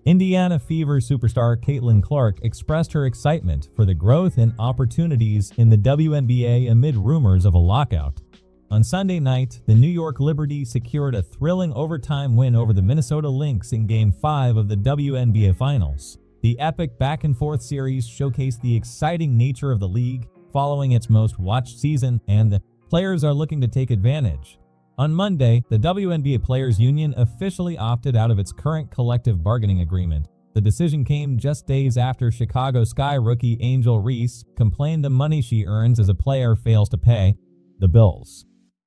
Indiana Fever superstar Caitlin Clark expressed her excitement for the growth and opportunities in the WNBA amid rumors of a lockout. On Sunday night, the New York Liberty secured a thrilling overtime win over the Minnesota Lynx in Game 5 of the WNBA Finals. The epic back-and-forth series showcased the exciting nature of the league following its most-watched season, and the players are looking to take advantage. On Monday, the WNBA Players Union officially opted out of its current collective bargaining agreement. The decision came just days after Chicago Sky rookie Angel Reese complained the money she earns as a player fails to pay the bills.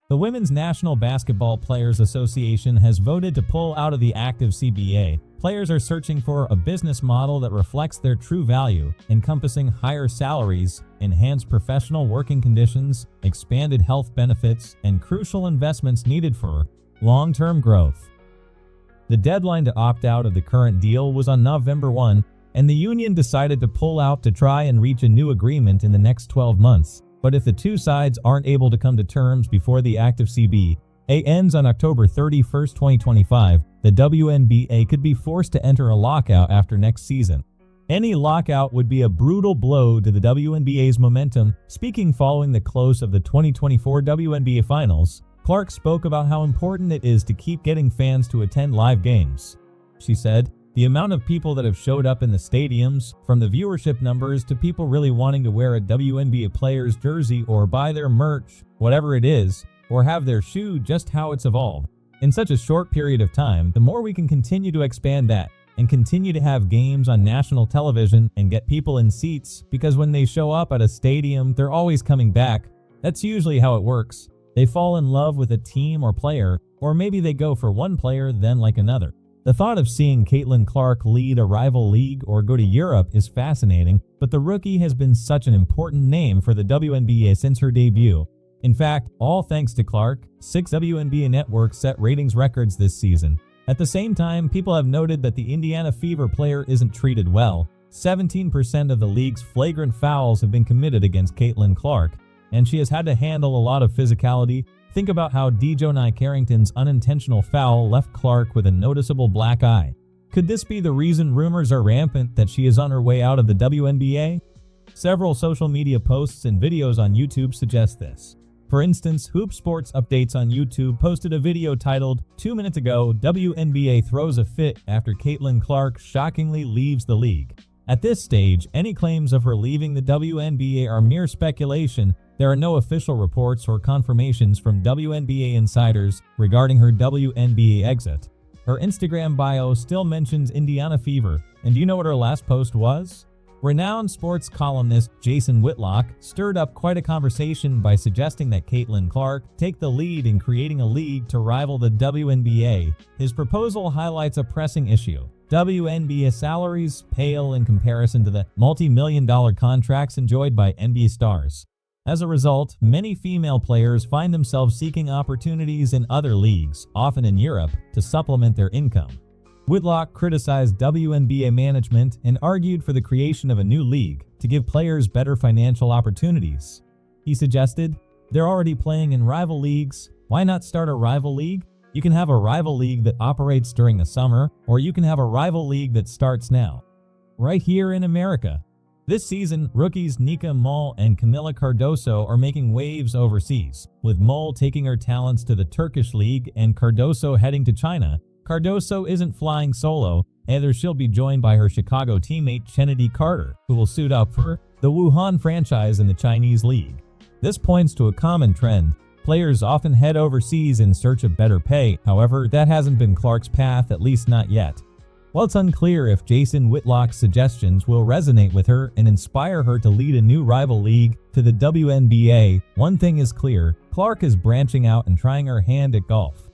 The Women's National Basketball Players Association has voted to pull out of the active CBA. Players are searching for a business model that reflects their true value, encompassing higher salaries, enhanced professional working conditions, expanded health benefits, and crucial investments needed for long-term growth. The deadline to opt out of the current deal was on November 1, and the union decided to pull out to try and reach a new agreement in the next 12 months. But if the two sides aren't able to come to terms before the active CBA ends on October 31, 2025, the WNBA could be forced to enter a lockout after next season. Any lockout would be a brutal blow to the WNBA's momentum. Speaking following the close of the 2024 WNBA Finals, Clark spoke about how important it is to keep getting fans to attend live games. She said, "The amount of people that have showed up in the stadiums, from the viewership numbers to people really wanting to wear a WNBA player's jersey or buy their merch, whatever it is, or have their shoe, just how it's evolved. In such a short period of time, the more we can continue to expand that and continue to have games on national television and get people in seats, because when they show up at a stadium, they're always coming back. That's usually how it works. They fall in love with a team or player, or maybe they go for one player then like another." The thought of seeing Caitlin Clark lead a rival league or go to Europe is fascinating, but the rookie has been such an important name for the WNBA since her debut. In fact, all thanks to Clark, 6 WNBA networks set ratings records this season. At the same time, people have noted that the Indiana Fever player isn't treated well. 17% of the league's flagrant fouls have been committed against Caitlin Clark, and she has had to handle a lot of physicality. Think about how Dejonai Carrington's unintentional foul left Clark with a noticeable black eye. Could this be the reason rumors are rampant that she is on her way out of the WNBA? Several social media posts and videos on YouTube suggest this. For instance, Hoop Sports Updates on YouTube posted a video titled, "2 minutes ago, WNBA throws a fit after Caitlin Clark shockingly leaves the league." At this stage, any claims of her leaving the WNBA are mere speculation. There are no official reports or confirmations from WNBA insiders regarding her WNBA exit. Her Instagram bio still mentions Indiana Fever, and do you know what her last post was? Renowned sports columnist Jason Whitlock stirred up quite a conversation by suggesting that Caitlin Clark take the lead in creating a league to rival the WNBA. His proposal highlights a pressing issue. WNBA salaries pale in comparison to the multi-million-dollar contracts enjoyed by NBA stars. As a result, many female players find themselves seeking opportunities in other leagues, often in Europe, to supplement their income. Whitlock criticized WNBA management and argued for the creation of a new league to give players better financial opportunities. He suggested, "They're already playing in rival leagues. Why not start a rival league? You can have a rival league that operates during the summer, or you can have a rival league that starts now, right here in America." This season, rookies Nika Mol and Camila Cardoso are making waves overseas, with Mol taking her talents to the Turkish league and Cardoso heading to China. Cardoso isn't flying solo, either. She'll be joined by her Chicago teammate Chennedy Carter, who will suit up for the Wuhan franchise in the Chinese league. This points to a common trend. Players often head overseas in search of better pay. However, that hasn't been Clark's path, at least not yet. While it's unclear if Jason Whitlock's suggestions will resonate with her and inspire her to lead a new rival league to the WNBA, one thing is clear: Clark is branching out and trying her hand at golf.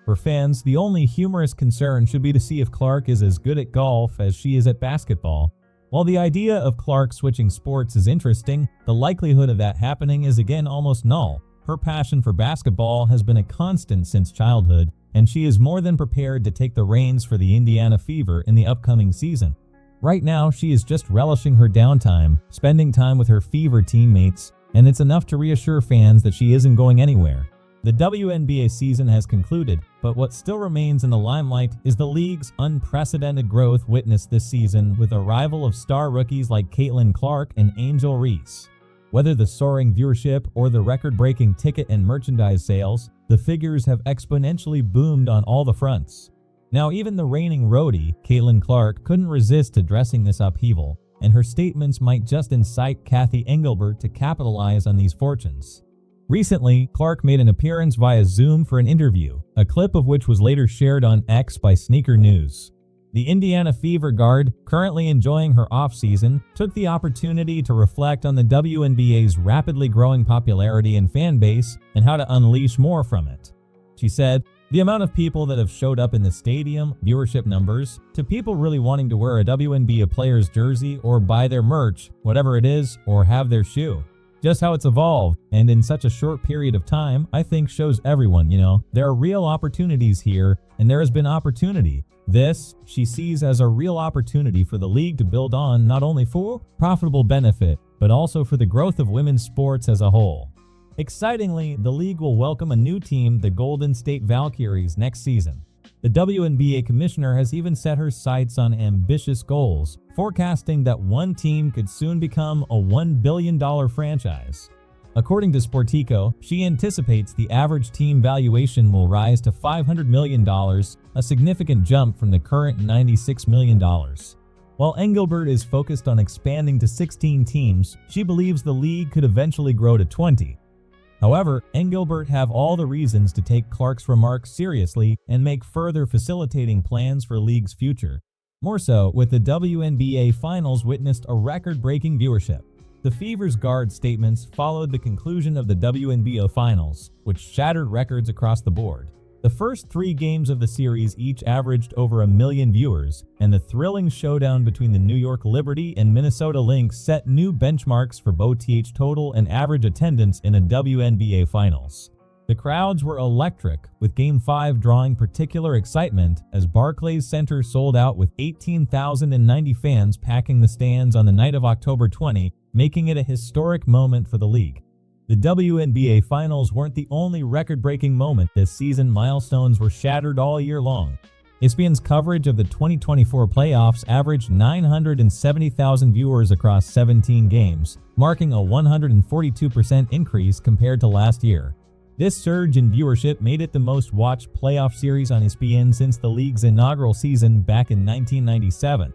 For fans, the only humorous concern should be to see if Clark is as good at golf as she is at basketball. While the idea of Clark switching sports is interesting, the likelihood of that happening is again almost null. Her passion for basketball has been a constant since childhood, and she is more than prepared to take the reins for the Indiana Fever in the upcoming season. Right now, she is just relishing her downtime, spending time with her Fever teammates, and it's enough to reassure fans that she isn't going anywhere. The WNBA season has concluded, but what still remains in the limelight is the league's unprecedented growth witnessed this season with the arrival of star rookies like Caitlin Clark and Angel Reese. Whether the soaring viewership or the record-breaking ticket and merchandise sales, the figures have exponentially boomed on all the fronts. Now, even the reigning roadie, Caitlin Clark, couldn't resist addressing this upheaval, and her statements might just incite Cathy Engelbert to capitalize on these fortunes. Recently, Clark made an appearance via Zoom for an interview, a clip of which was later shared on X by Sneaker News. The Indiana Fever guard, currently enjoying her off-season, took the opportunity to reflect on the WNBA's rapidly growing popularity and fan base and how to unleash more from it. She said, "The amount of people that have showed up in the stadium, viewership numbers, to people really wanting to wear a WNBA player's jersey or buy their merch, whatever it is, or have their shoe. Just how it's evolved, and in such a short period of time, I think shows everyone, there are real opportunities here, and there has been opportunity. This, she sees as a real opportunity for the league to build on not only for profitable benefit, but also for the growth of women's sports as a whole." Excitingly, the league will welcome a new team, the Golden State Valkyries, next season. The WNBA commissioner has even set her sights on ambitious goals, forecasting that one team could soon become a $1 billion franchise. According to Sportico, she anticipates the average team valuation will rise to $500 million, a significant jump from the current $96 million. While Engelbert is focused on expanding to 16 teams, she believes the league could eventually grow to 20. However, Engelbert have all the reasons to take Clark's remarks seriously and make further facilitating plans for league's future. More so, with the WNBA Finals witnessed a record-breaking viewership. The Fever's guard statements followed the conclusion of the WNBA Finals, which shattered records across the board. The first 3 games of the series each averaged over 1 million viewers, and the thrilling showdown between the New York Liberty and Minnesota Lynx set new benchmarks for both total and average attendance in a WNBA Finals. The crowds were electric, with Game 5 drawing particular excitement as Barclays Center sold out with 18,090 fans packing the stands on the night of October 20, making it a historic moment for the league. The WNBA Finals weren't the only record-breaking moment this season. Milestones were shattered all year long. ESPN's coverage of the 2024 playoffs averaged 970,000 viewers across 17 games, marking a 142% increase compared to last year. This surge in viewership made it the most watched playoff series on ESPN since the league's inaugural season back in 1997.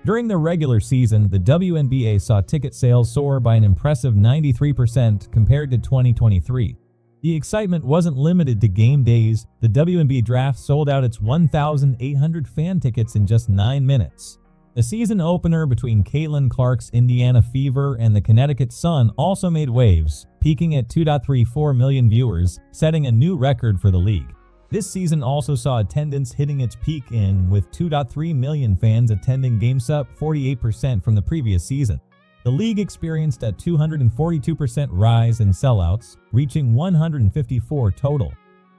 During the regular season, the WNBA saw ticket sales soar by an impressive 93% compared to 2023. The excitement wasn't limited to game days. The WNBA draft sold out its 1,800 fan tickets in just 9 minutes. The season opener between Caitlin Clark's Indiana Fever and the Connecticut Sun also made waves, peaking at 2.34 million viewers, setting a new record for the league. This season also saw attendance hitting its peak with 2.3 million fans attending games, up 48% from the previous season. The league experienced a 242% rise in sellouts, reaching 154 total.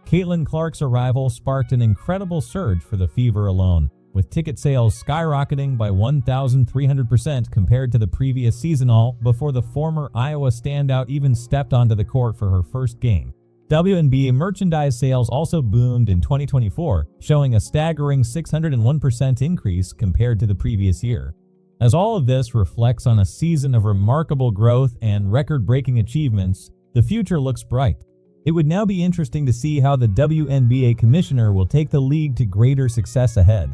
Caitlin Clark's arrival sparked an incredible surge for the Fever alone, with ticket sales skyrocketing by 1,300% compared to the previous season, all before the former Iowa standout even stepped onto the court for her first game. WNBA merchandise sales also boomed in 2024, showing a staggering 601% increase compared to the previous year. As all of this reflects on a season of remarkable growth and record-breaking achievements, the future looks bright. It would now be interesting to see how the WNBA commissioner will take the league to greater success ahead.